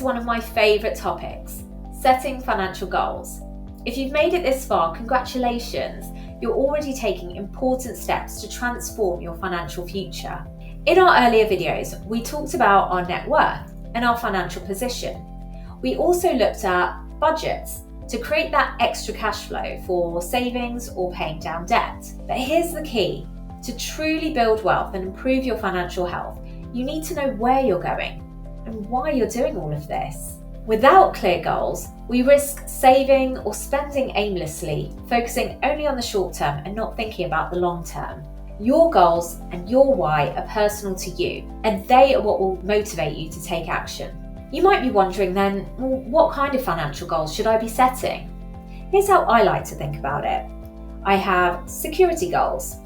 to one of my favourite topics, setting financial goals. If you've made it this far, congratulations. You're already taking important steps to transform your financial future. In our earlier videos, we talked about our net worth and our financial position. We also looked at budgets to create that extra cash flow for savings or paying down debt. But here's the key. To truly build wealth and improve your financial health, you need to know where you're going and why you're doing all of this. Without clear goals, we risk saving or spending aimlessly, focusing only on the short term and not thinking about the long term. Your goals and your why are personal to you, and they are what will motivate you to take action. You might be wondering then, well, what kind of financial goals should I be setting? Here's how I like to think about it. I have security goals.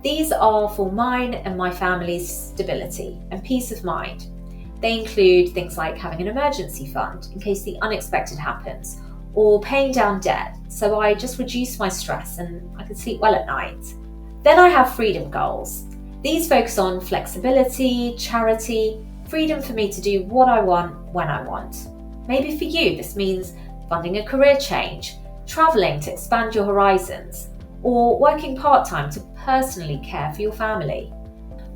These are for mine and my family's stability and peace of mind. They include things like having an emergency fund in case the unexpected happens, or paying down debt so I just reduce my stress and I can sleep well at night. Then I have freedom goals. These focus on flexibility, charity, freedom for me to do what I want when I want. Maybe for you this means funding a career change, travelling to expand your horizons, or working part-time to personally care for your family.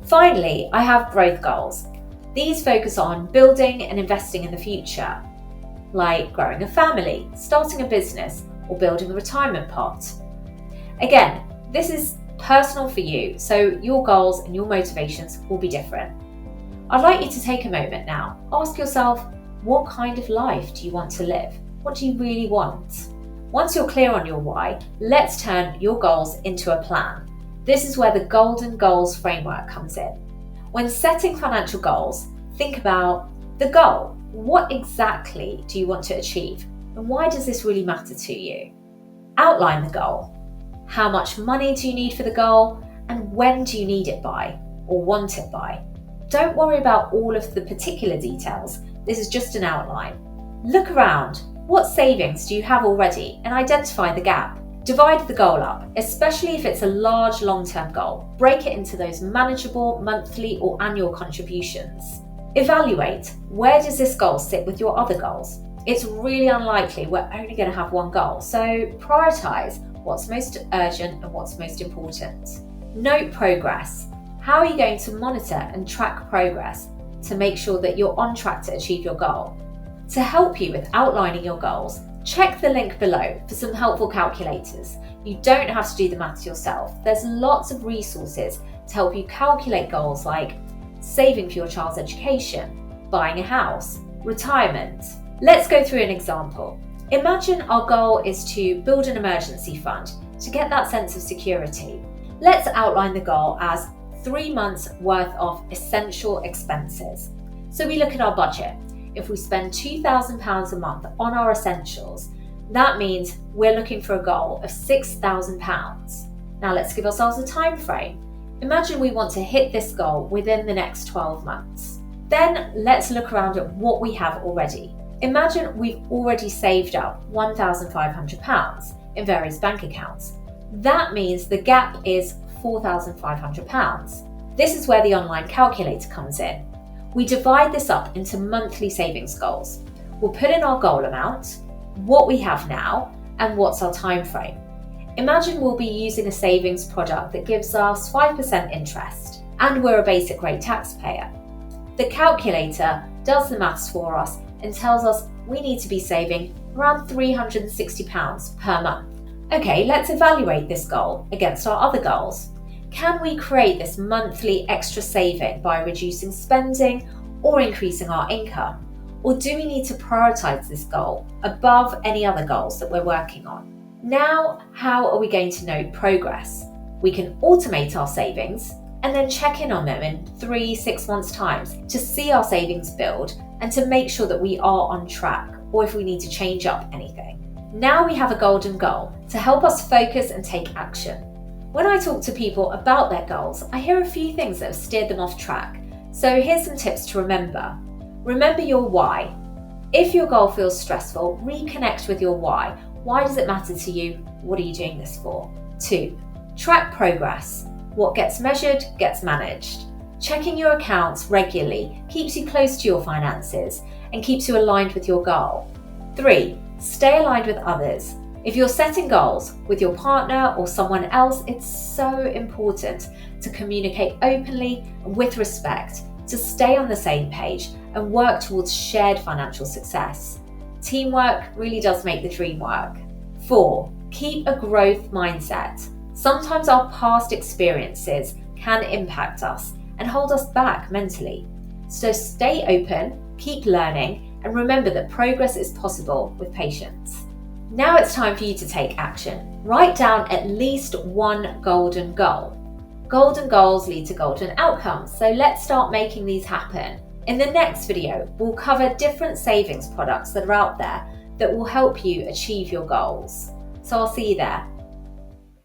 Finally, I have growth goals. These focus on building and investing in the future, like growing a family, starting a business, or building a retirement pot. Again, this is personal for you, so your goals and your motivations will be different. I'd like you to take a moment now. Ask yourself, what kind of life do you want to live? What do you really want? Once you're clear on your why, let's turn your goals into a plan. This is where the Golden Goals framework comes in. When setting financial goals, think about the goal. What exactly do you want to achieve? And why does this really matter to you? Outline the goal. How much money do you need for the goal? And when do you need it by or want it by? Don't worry about all of the particular details. This is just an outline. Look around. What savings do you have already? And identify the gap. Divide the goal up, especially if it's a large long-term goal. Break it into those manageable monthly or annual contributions. Evaluate, where does this goal sit with your other goals? It's really unlikely we're only going to have one goal, so prioritize what's most urgent and what's most important. Note progress. How are you going to monitor and track progress to make sure that you're on track to achieve your goal? To help you with outlining your goals, check the link below for some helpful calculators. You don't have to do the maths yourself. There's lots of resources to help you calculate goals like saving for your child's education, buying a house, retirement. Let's go through an example. Imagine our goal is to build an emergency fund to get that sense of security. Let's outline the goal as 3 months worth of essential expenses. So we look at our budget. If we spend £2,000 a month on our essentials, that means we're looking for a goal of £6,000. Now let's give ourselves a time frame. Imagine we want to hit this goal within the next 12 months. Then let's look around at what we have already. Imagine we've already saved up £1,500 in various bank accounts. That means the gap is £4,500. This is where the online calculator comes in. We divide this up into monthly savings goals. We'll put in our goal amount, what we have now, and what's our time frame. Imagine we'll be using a savings product that gives us 5% interest, and we're a basic rate taxpayer. The calculator does the maths for us and tells us we need to be saving around £360 per month. Okay, let's evaluate this goal against our other goals. Can we create this monthly extra saving by reducing spending or increasing our income? Or do we need to prioritize this goal above any other goals that we're working on? Now, how are we going to note progress? We can automate our savings and then check in on them in 3-6 months' time to see our savings build and to make sure that we are on track or if we need to change up anything. Now we have a golden goal to help us focus and take action. When I talk to people about their goals, I hear a few things that have steered them off track. So here's some tips to remember. Remember your why. If your goal feels stressful, reconnect with your why. Why does it matter to you? What are you doing this for? 2. Track progress. What gets measured gets managed. Checking your accounts regularly keeps you close to your finances and keeps you aligned with your goal. 3. Stay aligned with others. If you're setting goals with your partner or someone else, it's so important to communicate openly and with respect, to stay on the same page and work towards shared financial success. Teamwork really does make the dream work. 4. Keep a growth mindset. Sometimes our past experiences can impact us and hold us back mentally. So stay open, keep learning, and remember that progress is possible with patience. Now it's time for you to take action. Write down at least one golden goal. Golden goals lead to golden outcomes, so let's start making these happen. In the next video, we'll cover different savings products that are out there that will help you achieve your goals. So I'll see you there.